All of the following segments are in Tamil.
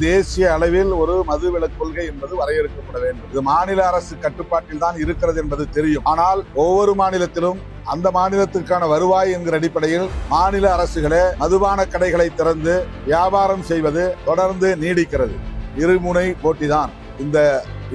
தேசிய அளவில் ஒரு மதுவிலக்கு கொள்கை என்பது வரையறுக்கப்பட வேண்டும். இது மாநில அரசு கட்டுப்பாட்டில் தான் இருக்கிறது என்பது தெரியும். ஆனால் ஒவ்வொரு மாநிலத்திலும் அந்த மாநிலத்திற்கான வருவாய் என்கிற அடிப்படையில் மாநில அரசுகளே மதுபான கடைகளை திறந்து வியாபாரம் செய்வது தொடர்ந்து நீடிக்கிறது. இருமுனை போட்டிதான், இந்த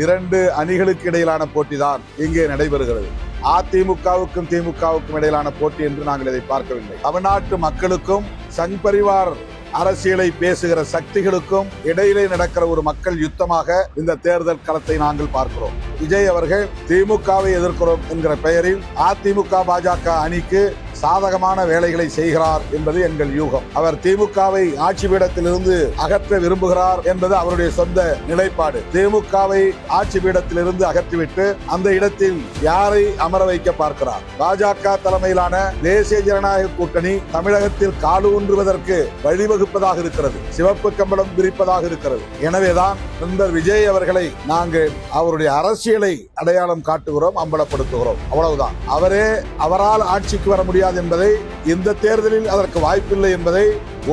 இரண்டு அணிகளுக்கு இடையிலான போட்டிதான் இங்கே நடைபெறுகிறது. அதிமுகவுக்கும் திமுகவுக்கும் இடையிலான போட்டி என்று நாங்கள் இதை பார்க்கவில்லை. தமிழ்நாட்டு மக்களுக்கும் சங் பரிவார் அரசியலை பேசுகிற சக்திகளுக்கும் இடையிலே நடக்கிற ஒரு மக்கள் யுத்தமாக இந்த தேர்தல் களத்தை நாங்கள் பார்க்கிறோம். விஜய் அவர்கள் திமுகவை எதிர்க்கிறோம் என்கிற பெயரில் அதிமுக பாஜக அணிக்கு சாதகமான வேலைகளை செய்கிறார் என்பது எங்கள் யூகம். அவர் திமுகவை ஆட்சி பீடத்திலிருந்து அகற்ற விரும்புகிறார் என்பது அவருடைய சொந்த நிலைப்பாடு. திமுகவை ஆட்சி பீடத்திலிருந்து அகற்றிவிட்டு அந்த இடத்தில் யாரை அமர வைக்க பார்க்கிறார்? பாஜக தலைமையிலான தேசிய ஜனநாயக கூட்டணி தமிழகத்தில் காலூன்றுவதற்கு வழிவகுப்பதாக இருக்கிறது, சிவப்பு கம்பளம் விரிப்பதாக இருக்கிறது. எனவேதான் நண்பர் விஜய் அவர்களை நாங்கள் அவருடைய அரசியலை அடையாளம் காட்டுகிறோம், அம்பலப்படுத்துகிறோம். அவ்வளவுதான். அவரால் ஆட்சிக்கு வர முடியாது என்பதை, இந்த தேர்தலில் அதற்கு வாய்ப்பில்லை என்பதை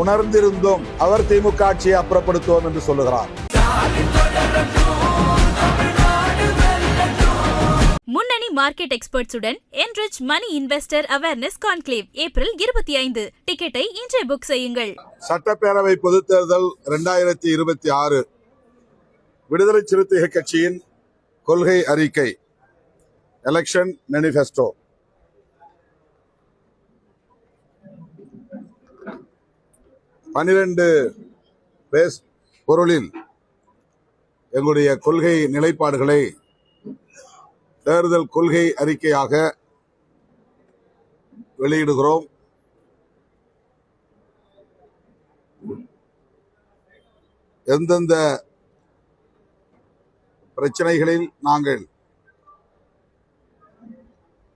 உணர்ந்திருந்தோம். அவர் திமுக ஆட்சியை அப்புறப்படுத்துவோம் என்று சொல்லுகிறார். முன்னணி market எக்ஸ்பர்ட்ஸுடன் enrich money investor awareness conclave April 25. டிக்கெட்டை இன்றே புக் செய்யுங்கள். சட்டப்பேரவை பொதுத் தேர்தல் 2026 விடுதலை சிறுத்தைகள் கட்சியின் கொள்கை அறிக்கை, எலெக்ஷன் மேனிஃபெஸ்டோ. பன்னிரண்டு பேஸ் பொருளில் எங்களுடைய கொள்கை நிலைப்பாடுகளை தேர்தல் கொள்கை அறிக்கையாக வெளியிடுகிறோம். எந்தெந்த பிரச்சனைகளில் நாங்கள்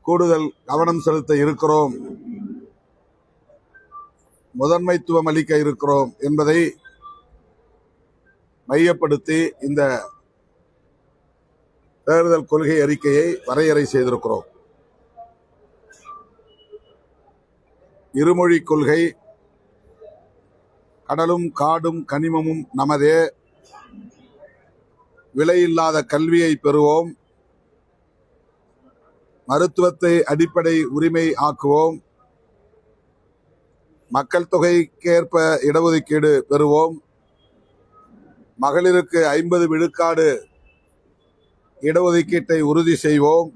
கூடுதல் கவனம் செலுத்த இருக்கிறோம், முதன்மைத்துவம் அளிக்க இருக்கிறோம் என்பதை மையப்படுத்தி இந்த தேர்தல் கொள்கை அறிக்கையை வரையறை செய்திருக்கிறோம். இருமொழி கொள்கை, கடலும் காடும் கனிமமும் நமதே, விலையில்லாத கல்வியை பெறுவோம், மருத்துவத்தை அடிப்படை உரிமை ஆக்குவோம், மக்கள் தொகைக்கேற்ப இடஒதுக்கீடு பெறுவோம், மகளிருக்கு 50 விழுக்காடு இடஒதுக்கீட்டை உறுதி செய்வோம்,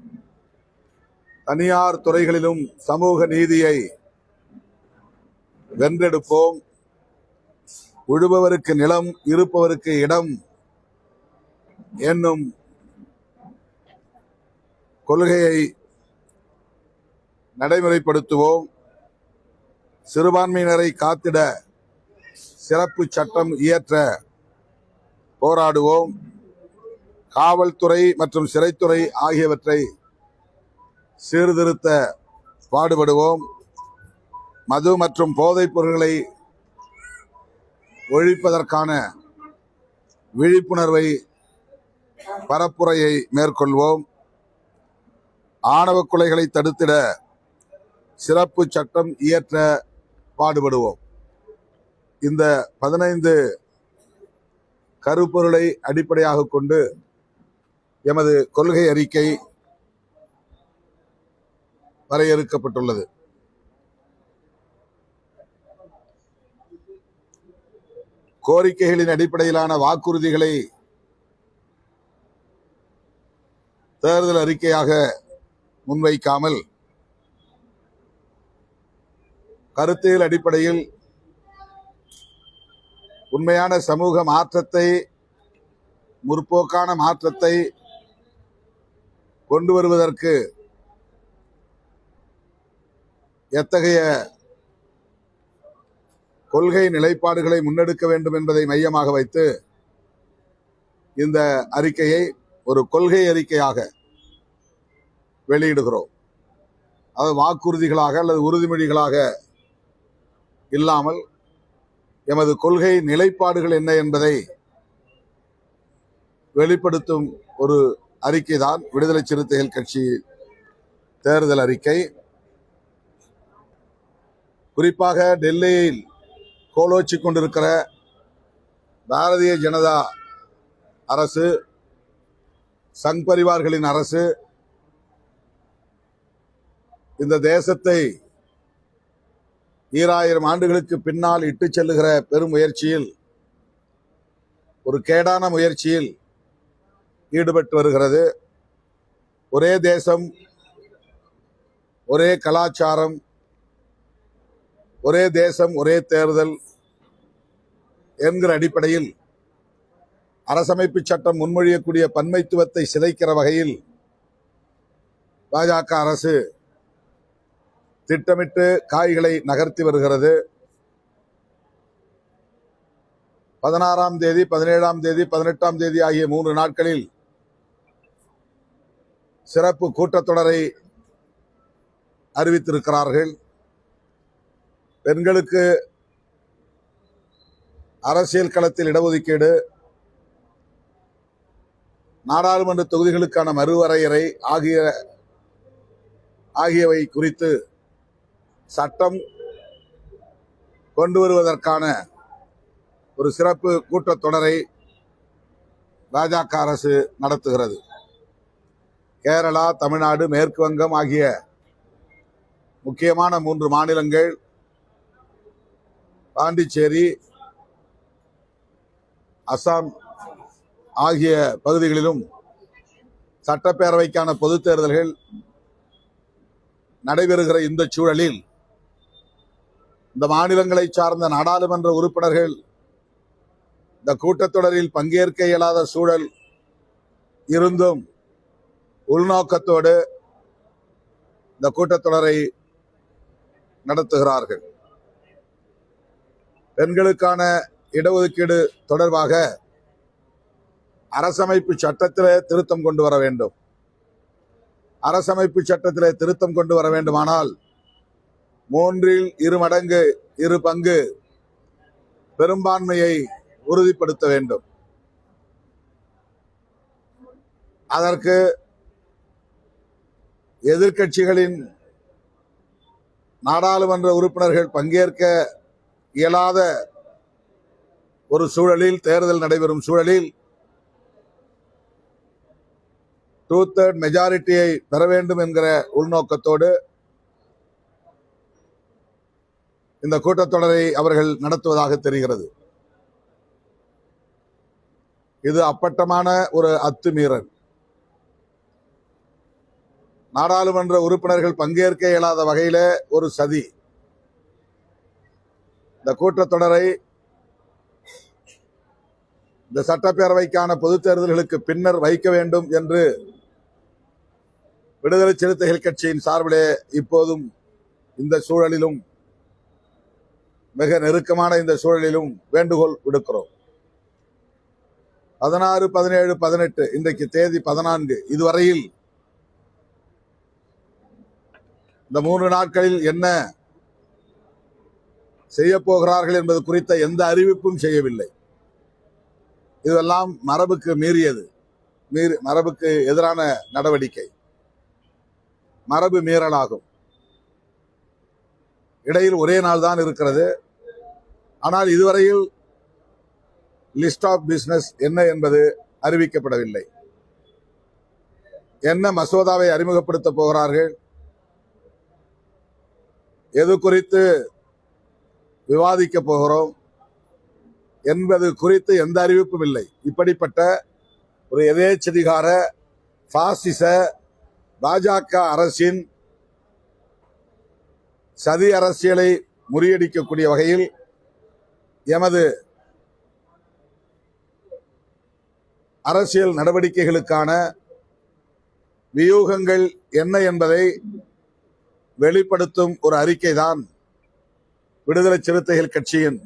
தனியார் துறைகளிலும் சமூக நீதியை வென்றெடுப்போம், உழுபவருக்கு நிலம், இருப்பவருக்கு இடம் என்னும் கொள்கையை நடைமுறைப்படுத்துவோம், சிறுபான்மையினரை காத்திட சிறப்பு சட்டம் இயற்ற போராடுவோம், காவல்துறை மற்றும் சிறைத்துறை ஆகியவற்றை சீர்திருத்த பாடுபடுவோம், மது மற்றும் போதைப் பொருட்களை ஒழிப்பதற்கான விழிப்புணர்வை பரப்புரையை மேற்கொள்வோம், ஆணவ கொலைகளை தடுத்திட சிறப்பு சட்டம் இயற்ற பாடுபடுவோம். இந்த 15 கருப்பொருளை அடிப்படையாக கொண்டு எமது கொள்கை அறிக்கை வரையறுக்கப்பட்டுள்ளது. கோரிக்கைகளின் அடிப்படையிலான வாக்குறுதிகளை தேர்தல் அறிக்கையாக முன்வைக்காமல் கருத்தியல் அடிப்படையில் உண்மையான சமூக மாற்றத்தை, முற்போக்கான மாற்றத்தை கொண்டு வருவதற்கு எத்தகைய கொள்கை நிலைப்பாடுகளை முன்னெடுக்க வேண்டும் என்பதை மையமாக வைத்து இந்த அறிக்கையை ஒரு கொள்கை அறிக்கையாக வெளியிடுகிறோம். அது வாக்குறுதிகளாக அல்லது உறுதிமொழிகளாக இல்லாமல் எமது கொள்கை நிலைப்பாடுகள் என்ன என்பதை வெளிப்படுத்தும் ஒரு அறிக்கை தான் விடுதலை சிறுத்தைகள் கட்சி தேர்தல் அறிக்கை. குறிப்பாக டெல்லியில் கோலோச்சி கொண்டிருக்கிற பாரதிய ஜனதா அரசு, சங் பரிவார்களின் அரசு இந்த தேசத்தை 2000 ஆண்டுகளுக்கு பின்னால் இட்டுச் செல்லுகிற பெரும் முயற்சியில், ஒரு கேடான முயற்சியில் ஈடுபட்டு வருகிறது. ஒரே தேசம், ஒரே கலாச்சாரம், ஒரே தேசம் ஒரே தேர்தல் என்கிற அடிப்படையில் அரசமைப்பு சட்டம் முன்மொழியக்கூடிய பன்மைத்துவத்தை சிதைக்கிற வகையில் பாஜக அரசு திட்டமிட்டு காய்களை நகர்த்தி வருகிறது. 16ஆம் தேதி, 17ஆம் தேதி, 18ஆம் தேதி ஆகிய 3 நாட்களில் சிறப்பு கூட்டத்தொடரை அறிவித்திருக்கிறார்கள். பெண்களுக்கு அரசியல் களத்தில் இடஒதுக்கீடு, நாடாளுமன்ற தொகுதிகளுக்கான மறுவரையறை ஆகியவை குறித்து சட்டம் கொண்டு வருவதற்கான ஒரு சிறப்பு கூட்டத்தொடரை பாஜக அரசு நடத்துகிறது. கேரளா, தமிழ்நாடு, மேற்கு வங்கம் ஆகிய முக்கியமான 3 மாநிலங்கள், பாண்டிச்சேரி, அசாம் ஆகிய பகுதிகளிலும் சட்டப்பேரவைக்கான பொதுத் தேர்தல்கள் நடைபெறுகிற இந்த சூழலில் இந்த மாநிலங்களை சார்ந்த நாடாளுமன்ற உறுப்பினர்கள் இந்த கூட்டத்தொடரில் பங்கேற்க இயலாத சூழல் இருந்தும் உள்நோக்கத்தோடு இந்த கூட்டத்தொடரை நடத்துகிறார்கள். பெண்களுக்கான இடஒதுக்கீடு தொடர்பாக அரசமைப்பு சட்டத்திலே திருத்தம் கொண்டு வர வேண்டும். அரசமைப்பு சட்டத்திலே திருத்தம் கொண்டு வர வேண்டுமானால் 3 மடங்கு 2 பங்கு பெரும்பான்மையை உறுதிப்படுத்த வேண்டும். அதற்கு எதிர்க்கட்சிகளின் நாடாளுமன்ற உறுப்பினர்கள் பங்கேற்க இயலாத ஒரு சூழலில், தேர்தல் நடைபெறும் சூழலில் 2/3 மெஜாரிட்டியை பெற வேண்டும் என்கிற உள்நோக்கத்தோடு இந்த கூட்டத்தொடரை அவர்கள் நடத்துவதாக தெரிகிறது. இது அப்பட்டமான ஒரு அத்துமீறல். நாடாளுமன்ற உறுப்பினர்கள் பங்கேற்க இயலாத வகையிலே ஒரு சதி. இந்த கூட்டத்தொடரை இந்த சட்டப்பேரவைக்கான பொதுத் தேர்தல்களுக்கு பின்னர் வைக்க வேண்டும் என்று விடுதலை சிறுத்தைகள் கட்சியின் சார்பிலே இப்போதும் இந்த சூழலிலும், மிக நெருக்கமான இந்த சூழலிலும் வேண்டுகோள் விடுக்கிறோம். 16, 17, 18 இன்றைக்கு தேதி 14. இதுவரையில் இந்த 3 நாட்களில் என்ன செய்ய போகிறார்கள் என்பது குறித்த எந்த அறிவிப்பும் செய்யவில்லை. இதெல்லாம் மரபுக்கு மீறியது, மரபுக்கு எதிரான நடவடிக்கை, மரபு மீறலாகும். இடையில் ஒரே நாள் தான் இருக்கிறது. ஆனால் இதுவரையில் லிஸ்ட் ஆஃப் பிசினஸ் என்ன என்பது அறிவிக்கப்படவில்லை. என்ன மசோதாவை அறிமுகப்படுத்த போகிறார்கள், எது குறித்து விவாதிக்க போகிறோம் என்பது குறித்து எந்த அறிவிப்பும் இல்லை. இப்படிப்பட்ட ஒரு எதேச்சதிகார பாசிச பாஜக அரசின் சதி அரசியலை முறியடிக்கக்கூடிய வகையில் எமது அரசியல் நடவடிக்கைகளுக்கான வியூகங்கள் என்ன என்பதை வெளிப்படுத்தும் ஒரு அறிக்கைதான் விடுதலை சிறுத்தைகள் கட்சியின்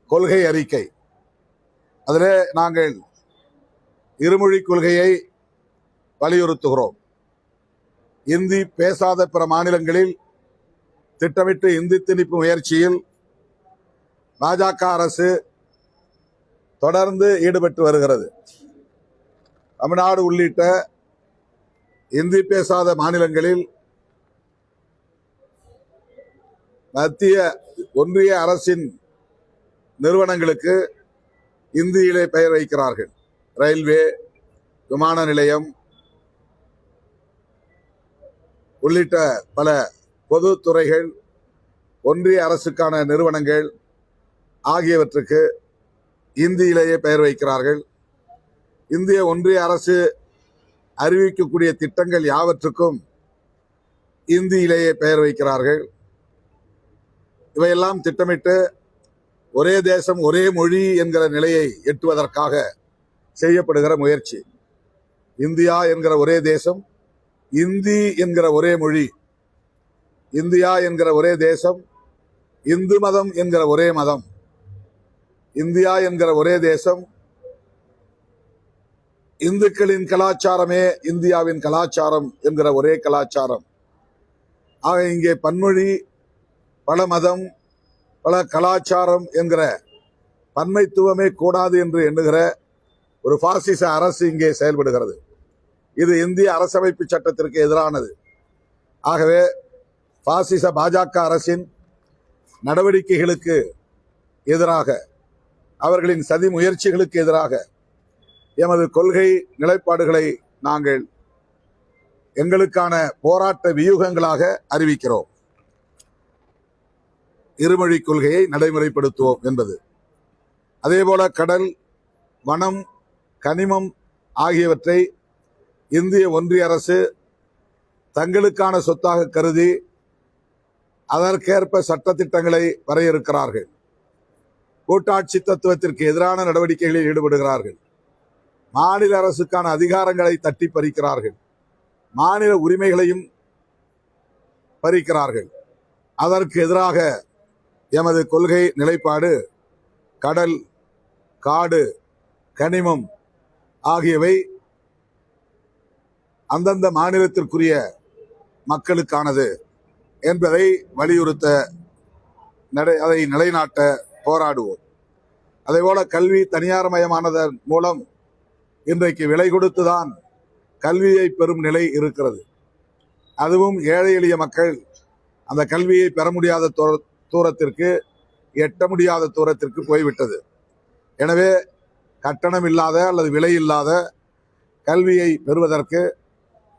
கொள்கை அறிக்கை. அதிலே நாங்கள் இருமொழி கொள்கையை வலியுறுத்துகிறோம். இந்தி பேசாத பிற மாநிலங்களில் திட்டமிட்டு இந்தி திணிப்பு முயற்சியில் பாஜக அரசு தொடர்ந்து ஈடுபட்டு வருகிறது. தமிழ்நாடு உள்ளிட்ட இந்தி பேசாத மாநிலங்களில் மத்திய ஒன்றிய அரசின் நிறுவனங்களுக்கு இந்தியிலே பெயர் வைக்கிறார்கள். ரயில்வே, விமான நிலையம் உள்ளிட்ட பல பொதுத்துறைகள், ஒன்றிய அரசுக்கான நிறுவனங்கள் ஆகியவற்றுக்கு இந்தியிலேயே பெயர் வைக்கிறார்கள். இந்திய ஒன்றிய அரசு அறிவிக்கக்கூடிய திட்டங்கள் யாவற்றுக்கும் இந்தியிலேயே பெயர் வைக்கிறார்கள். இவையெல்லாம் திட்டமிட்டு ஒரே தேசம் ஒரே மொழி என்கிற நிலையை எட்டுவதற்காக செய்யப்படுகிற முயற்சி. இந்தியா என்கிற ஒரே தேசம், இந்தி என்கிற ஒரே மொழி, இந்தியா என்கிற ஒரே தேசம், இந்து மதம் என்கிற ஒரே மதம், இந்தியா என்கிற ஒரே தேசம், இந்துக்களின் கலாச்சாரமே இந்தியாவின் கலாச்சாரம் என்கிற ஒரே கலாச்சாரம். ஆக இங்கே பன்மொழி, பல மதம், பல கலாச்சாரம் என்கிற பன்மைத்துவமே கூடாது என்று எண்ணுகிற ஒரு பாசிச அரசு இங்கே செயல்படுகிறது. இது இந்திய அரசமைப்பு சட்டத்திற்கு எதிரானது. ஆகவே பாசிச பாஜக அரசின் நடவடிக்கைகளுக்கு எதிராக, அவர்களின் சதி முயற்சிகளுக்கு எதிராக எமது கொள்கை நிலைப்பாடுகளை நாங்கள் எங்களுக்கான போராட்ட வியூகங்களாக அறிவிக்கிறோம். இருமொழி கொள்கையை நடைமுறைப்படுத்துவோம் என்பது. அதேபோல கடல், வனம், கனிமம் ஆகியவற்றை இந்திய ஒன்றிய அரசு தங்களுக்கான சொத்தாக கருதி அதற்கேற்ப சட்டத்திட்டங்களை வரையறுக்கிறார்கள். கூட்டாட்சி தத்துவத்திற்கு எதிரான நடவடிக்கைகளில் ஈடுபடுகிறார்கள். மாநில அரசுக்கான அதிகாரங்களை தட்டி பறிக்கிறார்கள். மாநில உரிமைகளையும் பறிக்கிறார்கள். அதற்கு எதிராக எமது கொள்கை நிலைப்பாடு கடல், காடு, கனிமம் ஆகியவை அந்தந்த மாநிலத்திற்குரிய மக்களுக்கானது என்பதை வலியுறுத்த, அதை நிலைநாட்ட போராடுவோம். அதேபோல கல்வி தனியார் மயமானதன் மூலம் இன்றைக்கு விலை கொடுத்துதான் கல்வியை பெறும் நிலை இருக்கிறது. அதுவும் ஏழை எளிய மக்கள் அந்த கல்வியை பெற முடியாத தூரத்திற்கு, எட்ட முடியாத தூரத்திற்கு போய்விட்டது. எனவே கட்டணம் இல்லாத அல்லது விலை இல்லாத கல்வியை பெறுவதற்கு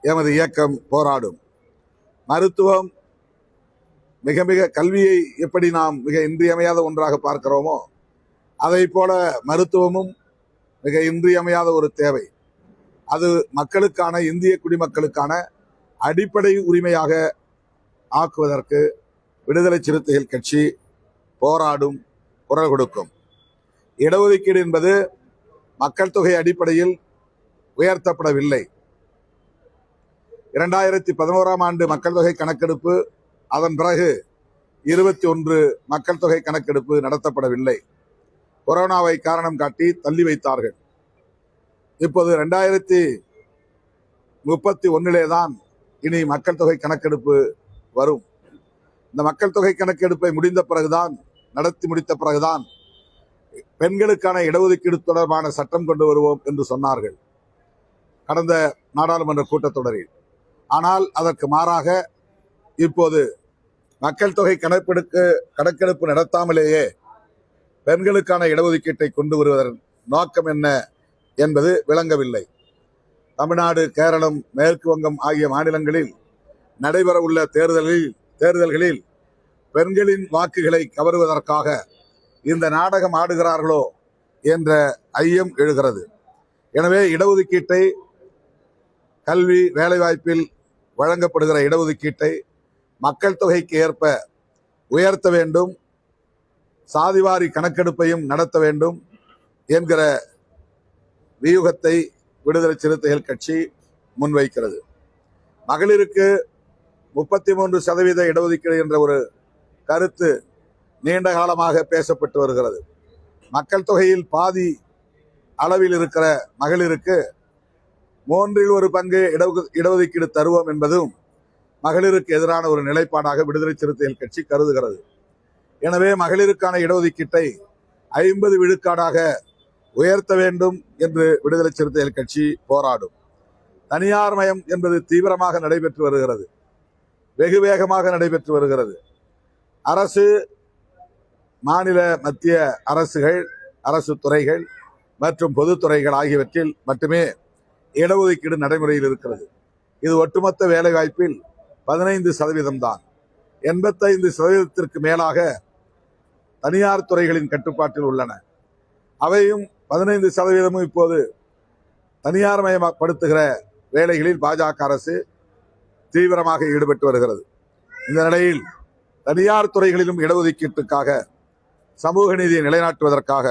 எமது இயக்கம் போராடும். மருத்துவம் மிக மிக கல்வியை எப்படி நாம் மிக இன்றியமையாத ஒன்றாக பார்க்கிறோமோ அதை போல மருத்துவமும் மிக இன்றியமையாத ஒரு தேவை. அது மக்களுக்கான, இந்திய குடிமக்களுக்கான அடிப்படை உரிமையாக ஆக்குவதற்கு விடுதலை சிறுத்தைகள் கட்சி போராடும், குரல் கொடுக்கும். இடஒதுக்கீடு என்பது மக்கள் தொகை அடிப்படையில் உயர்த்தப்படவில்லை. 2011ஆம் ஆண்டு மக்கள் தொகை கணக்கெடுப்பு, அதன் பிறகு 21 மக்கள் தொகை கணக்கெடுப்பு நடத்தப்படவில்லை. கொரோனாவை காரணம் காட்டி தள்ளி வைத்தார்கள். இப்போது 2031 தான் இனி மக்கள் தொகை கணக்கெடுப்பு வரும். இந்த மக்கள் தொகை கணக்கெடுப்பை நடத்தி முடித்த பிறகுதான் பெண்களுக்கான இடஒதுக்கீடு தொடர்பான சட்டம் கொண்டு வருவோம் என்று சொன்னார்கள் கடந்த நாடாளுமன்ற கூட்டத்தொடரில். ஆனால் அதற்கு மாறாக இப்போது மக்கள் தொகை கணக்கெடுப்பு நடத்தாமலேயே பெண்களுக்கான இடஒதுக்கீட்டை கொண்டு வருவதன் நோக்கம் என்ன என்பது விளங்கவில்லை. தமிழ்நாடு, கேரளம், மேற்கு வங்கம் ஆகிய மாநிலங்களில் நடைபெற உள்ள தேர்தல்களில் பெண்களின் வாக்குகளை கவருவதற்காக இந்த நாடகம் ஆடுகிறார்களோ என்ற ஐயம் எழுகிறது. எனவே இடஒதுக்கீட்டை, கல்வி வேலைவாய்ப்பில் வழங்கப்படுகிற இடஒதுக்கீட்டை மக்கள் தொகைக்கு ஏற்ப உயர்த்த வேண்டும், சாதிவாரி கணக்கெடுப்பையும் நடத்த வேண்டும் என்கிற வியூகத்தை விடுதலை சிறுத்தைகள் கட்சி முன்வைக்கிறது. மகளிருக்கு 33% இடஒதுக்கீடு என்ற ஒரு கருத்து நீண்ட காலமாக பேசப்பட்டு வருகிறது. மக்கள் தொகையில் பாதி அளவில் இருக்கிற மகளிருக்கு 1/3 பங்கு இடஒதுக்கீடு தருவோம் என்பதும் மகளிருக்கு எதிரான ஒரு நிலைப்பாடாக விடுதலை சிறுத்தைகள் கட்சி கருதுகிறது. எனவே மகளிருக்கான இடஒதுக்கீட்டை 50 விழுக்காடாக உயர்த்த வேண்டும் என்று விடுதலை சிறுத்தைகள் கட்சி போராடும். தனியார் மயம் என்பது தீவிரமாக நடைபெற்று வருகிறது, வெகு வேகமாக நடைபெற்று வருகிறது. அரசு மாநில மத்திய அரசுகள், அரசு துறைகள் மற்றும் பொதுத்துறைகள் ஆகியவற்றில் மட்டுமே இடஒதுக்கீடு நடைமுறையில் இருக்கிறது. இது ஒட்டுமொத்த வேலைவாய்ப்பில் 15% தான். 85% மேலாக தனியார் துறைகளின் கட்டுப்பாட்டில் உள்ளன. அவையும் 15% இப்போது தனியார் மயப்படுத்துகிற வேலைகளில் பாஜக அரசு தீவிரமாக ஈடுபட்டு வருகிறது. இந்த நிலையில் தனியார் துறைகளிலும் இடஒதுக்கீட்டுக்காக, சமூக நீதியை நிலைநாட்டுவதற்காக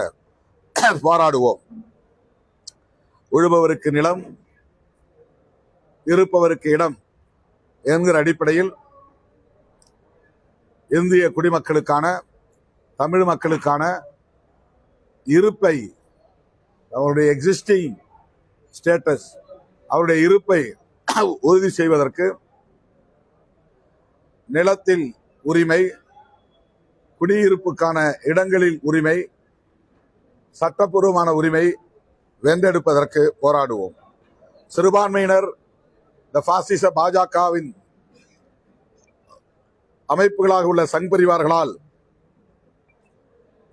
போராடுவோம். உழுபவருக்கு நிலம், இருப்பவருக்கு இடம் என்கிற அடிப்படையில் இந்திய குடிமக்களுக்கான, தமிழ் மக்களுக்கான இருப்பை, அவருடைய எக்ஸிஸ்டிங் ஸ்டேட்டஸ், அவருடைய இருப்பை உறுதி செய்வதற்கு நிலத்தில் உரிமை, குடியிருப்புக்கான இடங்களில் உரிமை, சட்டப்பூர்வமான உரிமை வென்றெடுப்பதற்கு போராடுவோம். சிறுபான்மையினர் இந்த பாசிச பாஜகவின் அமைப்புகளாக உள்ள சங் பரிவார்களால்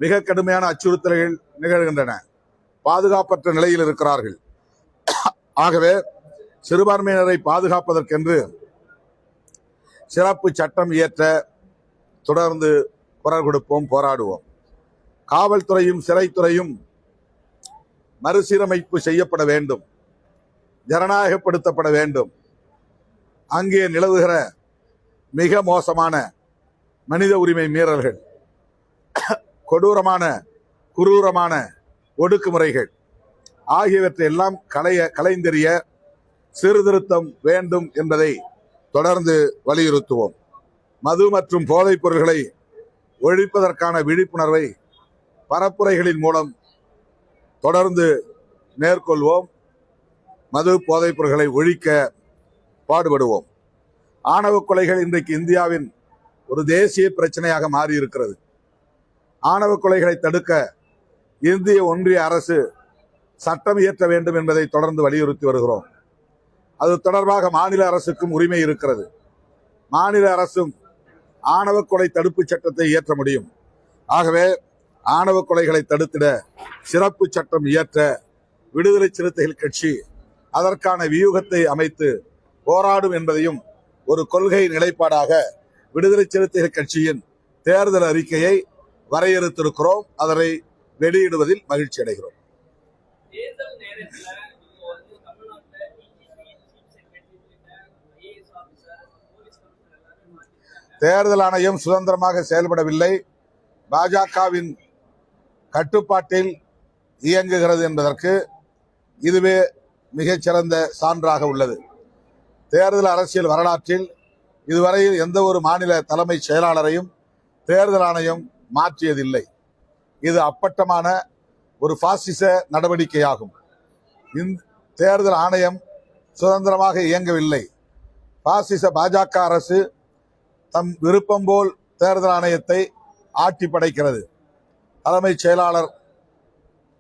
மிக கடுமையான அச்சுறுத்தல்கள் நிகழ்கின்றன. பாதுகாப்பற்ற நிலையில் இருக்கிறார்கள். ஆகவே சிறுபான்மையினரை பாதுகாப்பதற்கென்று சிறப்பு சட்டம் இயற்ற தொடர்ந்து குரல் கொடுப்போம், போராடுவோம். காவல்துறையும் சிறைத்துறையும் மறுசீரமைப்பு செய்யப்பட வேண்டும், ஜனநாயகப்படுத்தப்பட வேண்டும். அங்கே நிலவுகிற மிக மோசமான மனித உரிமை மீறல்கள், கொடூரமான குரூரமான ஒடுக்குமுறைகள் ஆகியவற்றை எல்லாம் களைந்தெறிய சீர்திருத்தம் வேண்டும் என்பதை தொடர்ந்து வலியுறுத்துவோம். மது மற்றும் போதைப் பொருள்களை ஒழிப்பதற்கான விழிப்புணர்வை பரப்புரைகளின் மூலம் தொடர்ந்து மேற்கொள்வோம். மது போதைப் பொருள்களை ஒழிக்க பாடுபடுவோம். ஆணவ கொலைகள் இன்றைக்கு இந்தியாவின் ஒரு தேசிய பிரச்சனையாக மாறி இருக்கிறது. ஆணவ கொலைகளை தடுக்க இந்திய ஒன்றிய அரசு சட்டம் இயற்ற வேண்டும் என்பதை தொடர்ந்து வலியுறுத்தி வருகிறோம். அது தொடர்பாக மாநில அரசுக்கும் உரிமை இருக்கிறது. மாநில அரசும் ஆணவ கொலை தடுப்பு சட்டத்தை இயற்ற முடியும். ஆகவே ஆணவ கொலைகளை தடுத்திட சிறப்பு சட்டம் இயற்ற விடுதலை சிறுத்தைகள் கட்சி அதற்கான வியூகத்தை அமைத்து போராடும் என்பதையும் ஒரு கொள்கை நிலைப்பாடாக விடுதலை சிறுத்தைகள் கட்சியின் தேர்தல் அறிக்கையை வரையறுத்திருக்கிறோம். அதனை வெளியிடுவதில் மகிழ்ச்சி அடைகிறோம். தேர்தல் ஆணையம் சுதந்திரமாக செயல்படவில்லை, பாஜகவின் கட்டுப்பாட்டில் இயங்குகிறது என்பதற்கு இதுவே மிகச்சிறந்த சான்றாக உள்ளது. தேர்தல் அரசியல் வரலாற்றில் இதுவரையில் எந்த ஒரு மாநில தலைமைச் செயலாளரையும் தேர்தல் ஆணையம் மாற்றியதில்லை. இது அப்பட்டமான ஒரு பாசிச நடவடிக்கையாகும். தேர்தல் ஆணையம் சுதந்திரமாக இயங்கவில்லை. பாசிச பாஜக அரசு தம் விருப்பம் போல் தேர்தல் ஆணையத்தை ஆட்டி படைக்கிறது. தலைமைச் செயலாளர்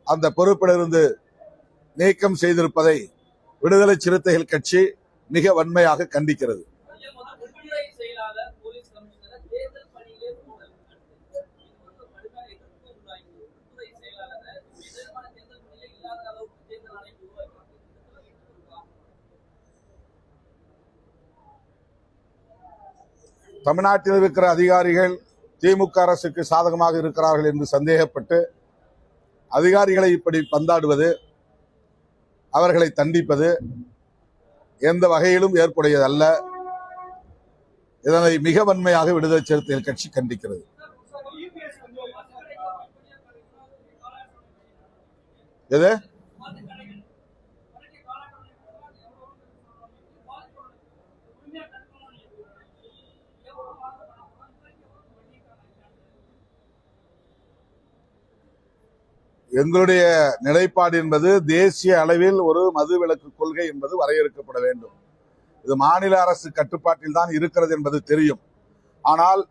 அந்த பொறுப்பிலிருந்து நீக்கம் செய்திருப்பதை விடுதலை சிறுத்தைகள் கட்சி மிக வன்மையாக கண்டிக்கிறது. தமிழ்நாட்டில் இருக்கிற அதிகாரிகள் திமுக அரசுக்கு சாதகமாக இருக்கிறார்கள் என்று சந்தேகப்பட்டு அதிகாரிகளை இப்படி பந்தாடுவது, அவர்களை தண்டிப்பது எந்த வகையிலும் ஏற்புடையதல்ல. இதனை மிக வன்மையாக விடுதலை சிறுத்தைகள் கட்சி கண்டிக்கிறது. எது எங்களுடைய நிலைப்பாடு என்பது தேசிய அளவில் ஒரு மதுவிலக்கு கொள்கை என்பது வரையறுக்கப்பட வேண்டும். இது மாநில அரசு கட்டுப்பாட்டில் தான் இருக்கிறது என்பது தெரியும். ஆனால்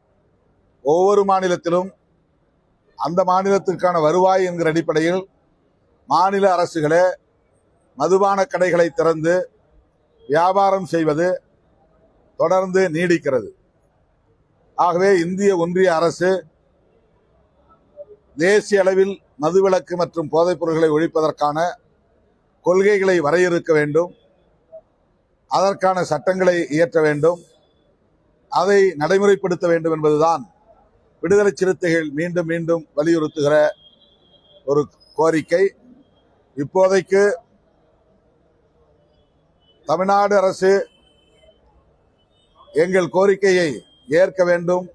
ஒவ்வொரு மாநிலத்திலும் அந்த மாநிலத்திற்கான வருவாய் என்கிற அடிப்படையில் மாநில அரசுகளே மதுபான கடைகளை திறந்து வியாபாரம் செய்வது தொடர்ந்து நீடிக்கிறது. ஆகவே இந்திய ஒன்றிய அரசு தேசிய அளவில் மதுவிலக்கு மற்றும் போதைப் பொருட்களை ஒழிப்பதற்கான கொள்கைகளை வரையறுக்க வேண்டும், அதற்கான சட்டங்களை இயற்ற வேண்டும், அதை நடைமுறைப்படுத்த வேண்டும் என்பதுதான் விடுதலை சிறுத்தைகள் மீண்டும் மீண்டும் வலியுறுத்துகிற ஒரு கோரிக்கை. இப்போதைக்கு தமிழ்நாடு அரசு எங்கள் கோரிக்கையை ஏற்க வேண்டும்,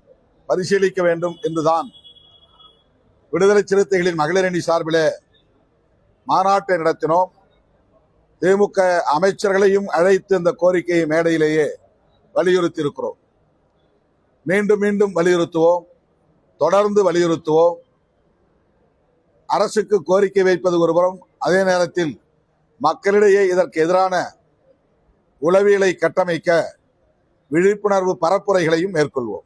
பரிசீலிக்க வேண்டும் என்றுதான் விடுதலை சிறுத்தைகளின் மகளிர் அணி சார்பிலே மாநாட்டை நடத்தினோம். திமுக அமைச்சர்களையும் அழைத்து இந்த கோரிக்கையை மேடையிலேயே வலியுறுத்தி இருக்கிறோம். மீண்டும் மீண்டும் வலியுறுத்துவோம், தொடர்ந்து வலியுறுத்துவோம். அரசுக்கு கோரிக்கை வைப்பது ஒருபுறம், அதே நேரத்தில் மக்களிடையே இதற்கு எதிரான உளவியலை கட்டமைக்க விழிப்புணர்வு பரப்புரைகளையும் மேற்கொள்வோம்.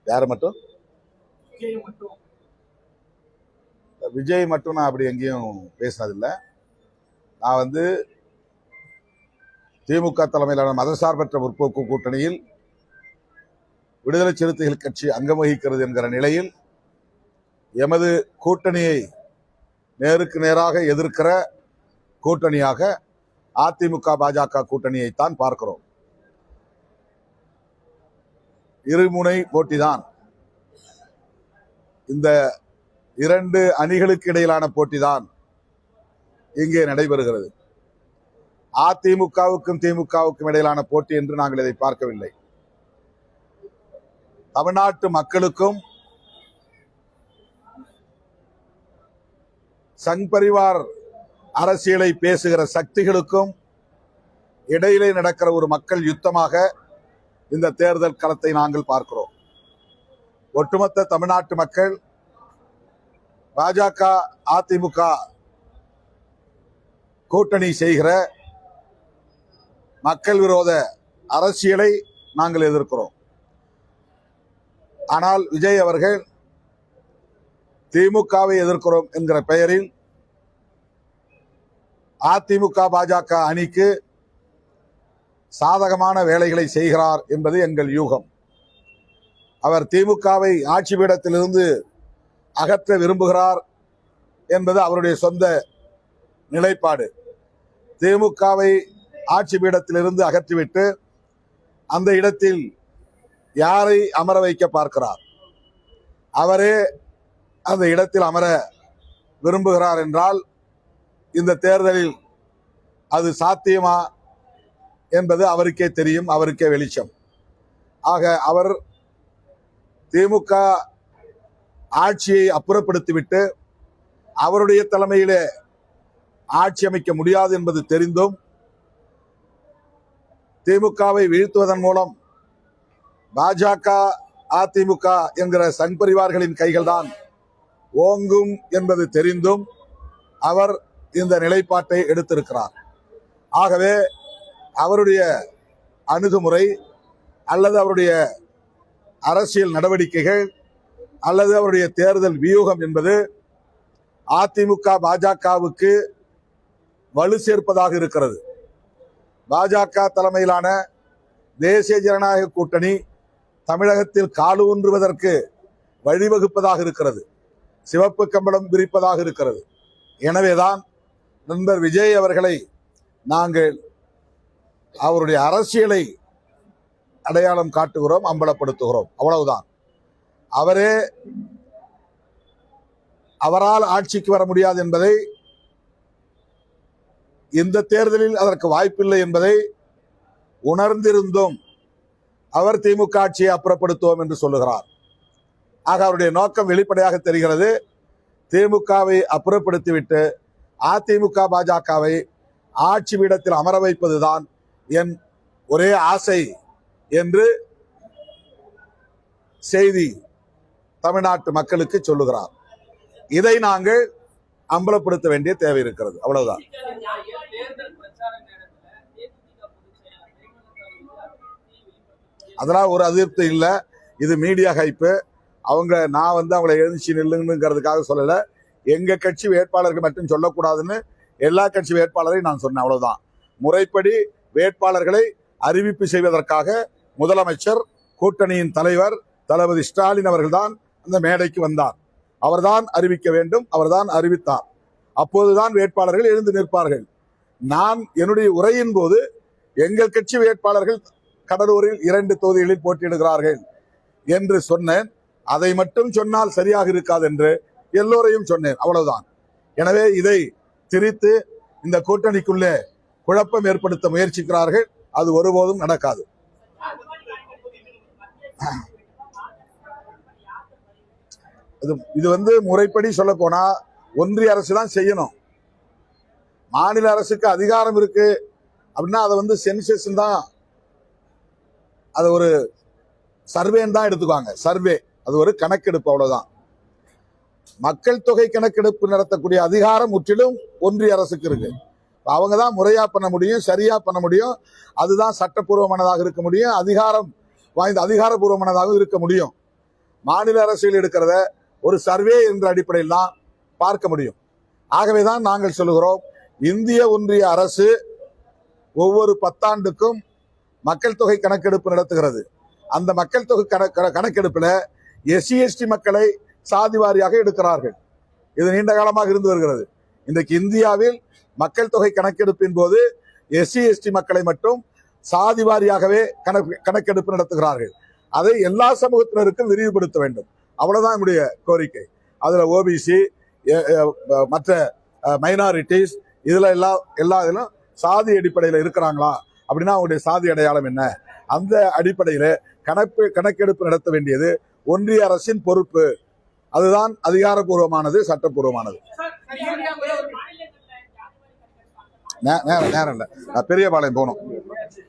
யாரு மட்டும்? விஜய் மட்டும் நான் அப்படி எங்கேயும் பேசினதில்லை. நான் திமுக தலைமையிலான மதசார்பற்ற முற்போக்கு கூட்டணியில் விடுதலை சிறுத்தைகள் கட்சி அங்கம் வகிக்கிறது என்கிற நிலையில் எமது கூட்டணியை நேருக்கு நேராக எதிர்க்கிற கூட்டணியாக அதிமுக பாஜக கூட்டணியைத்தான் பார்க்கிறோம். இருமுனை போட்டிதான். இந்த இரண்டு அணிகளுக்கு இடையிலான போட்டிதான் இங்கே நடைபெறுகிறது. அதிமுகவுக்கும் திமுகவுக்கும் இடையிலான போட்டி என்று நாங்கள் இதை பார்க்கவில்லை. தமிழ்நாட்டு மக்களுக்கும் சங் பரிவார் அரசியலை பேசுகிற சக்திகளுக்கும் இடையிலே நடக்கிற ஒரு மக்கள் யுத்தமாக இந்த தேர்தல் களத்தை நாங்கள் பார்க்கிறோம். ஒட்டுமொத்த தமிழ்நாட்டு மக்கள் பாஜக அதிமுக கூட்டணி செய்கிற மக்கள் விரோத அரசியலை நாங்கள் எதிர்க்கிறோம். ஆனால் விஜய் அவர்கள் திமுகவை எதிர்க்கிறோம் என்கிற பெயரில் அதிமுக பாஜக அணிக்கு சாதகமான வேலைகளை செய்கிறார் என்பது எங்கள் யூகம். அவர் திமுகவை ஆட்சி பீடத்திலிருந்து அகற்ற விரும்புகிறார் என்பது அவருடைய சொந்த நிலைப்பாடு. திமுகவை ஆட்சி பீடத்திலிருந்து அகற்றிவிட்டு அந்த இடத்தில் யாரை அமர வைக்க பார்க்கிறார்? அவரே அந்த இடத்தில் அமர விரும்புகிறார் என்றால் இந்த தேர்தலில் அது சாத்தியமா என்பது அவருக்கே தெரியும், அவருக்கே வெளிச்சம். ஆக அவர் திமுக ஆட்சியை அப்புறப்படுத்திவிட்டு அவருடைய தலைமையிலே ஆட்சி அமைக்க முடியாது என்பது தெரிந்தும் திமுகவை வீழ்த்துவதன் மூலம் பாஜக அதிமுக என்கிற சங் பரிவார்களின் கைகள்தான் ஓங்கும் என்பது தெரிந்தும் அவர் இந்த நிலைப்பாட்டை எடுத்திருக்கிறார். ஆகவே அவருடைய அணுகுமுறை அல்லது அவருடைய அரசியல் நடவடிக்கைகள் அல்லது அவருடைய தேர்தல் வியூகம் என்பது அதிமுக பாஜகவுக்கு வலு சேர்ப்பதாக இருக்கிறது. பாஜக தலைமையிலான தேசிய ஜனநாயக கூட்டணி தமிழகத்தில் காலு ஊன்றுவதற்கு வழிவகுப்பதாக இருக்கிறது, சிவப்பு கம்பளம் விரிப்பதாக இருக்கிறது. எனவேதான் நண்பர் விஜய் அவர்களை நாங்கள் அவருடைய அரசியலை அடையாளம் காட்டுகிறோம், அம்பலப்படுத்துகிறோம், அவ்வளவுதான். அவரால் ஆட்சிக்கு வர முடியாது என்பதை, இந்த தேர்தலில் அதற்கு வாய்ப்பில்லை என்பதை உணர்ந்திருந்தும் அவர் திமுக ஆட்சியை அப்புறப்படுத்துவோம் என்று சொல்லுகிறார். ஆக அவருடைய நோக்கம் வெளிப்படையாக தெரிகிறது. திமுகவை அப்புறப்படுத்திவிட்டு அதிமுக பாஜகவை ஆட்சி பீடத்தில் அமர வைப்பதுதான் என் ஒரே ஆசை என்று செய்தி தமிழ்நாட்டு மக்களுக்கு சொல்லுகிறார். இதை நாங்கள் அம்பலப்படுத்த வேண்டிய தேவை இருக்கிறது, அவ்வளவுதான். அதெல்லாம் ஒரு அதிருப்தி இல்லை. இது மீடியா ஹைப்பு. நான் அவங்களை எழுந்துச்சு நில்லுங்கிறதுக்காக சொல்லல. எங்க கட்சி வேட்பாளருக்கு மட்டும் சொல்லக்கூடாதுன்னு எல்லா கட்சி வேட்பாளரையும் நான் சொன்னேன், அவ்வளவுதான். முறைப்படி வேட்பாளர்களை அறிவிப்பு செய்வதற்காக முதலமைச்சர், கூட்டணியின் தலைவர் தளபதி ஸ்டாலின் அவர்கள்தான் அந்த மேடைக்கு வந்தார். அவர்தான் அறிவிக்க வேண்டும், அவர்தான் அறிவித்தார். அப்போதுதான் வேட்பாளர்கள் எழுந்து நிற்பார்கள். நான் என்னுடைய உரையின் போது எங்கள் கட்சி வேட்பாளர்கள் கடலூரில் 2 தொகுதிகளில் போட்டியிடுகிறார்கள் என்று சொன்னேன். அதை மட்டும் சொன்னால் சரியாக இருக்காது என்று எல்லோரையும் சொன்னேன். அவ்வளவுதான். எனவே இதை திரித்து இந்த கூட்டணிக்குள்ளே குழப்பம் ஏற்படுத்த முயற்சிக்கிறார்கள். அது ஒருபோதும் நடக்காது. இது முறைப்படி சொல்ல போனா ஒன்றிய அரசு தான் செய்யணும். மாநில அரசுக்கு அதிகாரம் இருக்கு அப்படின்னா அதை சென்சஸ் தான், அது ஒரு சர்வேன்னு தான் எடுத்துக்குவாங்க. சர்வே அது ஒரு கணக்கெடுப்பு, அவ்வளவுதான். மக்கள் தொகை கணக்கெடுப்பு நடத்தக்கூடிய அதிகாரம் முற்றிலும் ஒன்றிய அரசுக்கு இருக்கு. அவங்க தான் முறையா பண்ண முடியும், சரியா பண்ண முடியும். அதுதான் சட்டப்பூர்வமானதாக இருக்க முடியும், அதிகாரம் வாய்ந்த அதிகாரப்பூர்வமானதாக இருக்க முடியும். மாநில அரசில் எடுக்கிறத ஒரு சர்வே என்ற அடிப்படையில் தான் பார்க்க முடியும். ஆகவேதான் நாங்கள் சொல்லுகிறோம், இந்திய ஒன்றிய அரசு ஒவ்வொரு 10 ஆண்டுக்கும் மக்கள் தொகை கணக்கெடுப்பு நடத்துகிறது. அந்த மக்கள் தொகை கணக்கெடுப்புல SC ST மக்களை சாதி வாரியாக எடுக்கிறார்கள். இது நீண்ட காலமாக இருந்து வருகிறது. இன்றைக்கு இந்தியாவில் மக்கள் தொகை கணக்கெடுப்பின் போது SC ST மக்களை மட்டும் சாதி வாரியாகவே கணக்கெடுப்பு நடத்துகிறார்கள். அதை எல்லா சமூகத்தினருக்கும் விரிவுபடுத்த வேண்டும். அவ்வளவுதான் நம்முடைய கோரிக்கை. அதுல OBC, மற்ற மைனாரிட்டிஸ், இதுல எல்லா இதிலும் சாதி அடிப்படையில் இருக்கிறாங்களா அப்படின்னா அவங்களுடைய சாதி அடையாளம் என்ன, அந்த அடிப்படையில கணக்கெடுப்பு நடத்த வேண்டியது ஒன்றிய அரசின் பொறுப்பு. அதுதான் அதிகாரப்பூர்வமானது, சட்டப்பூர்வமானது. நேரம் இல்லை, நான் பெரியபாளையம் போகணும்.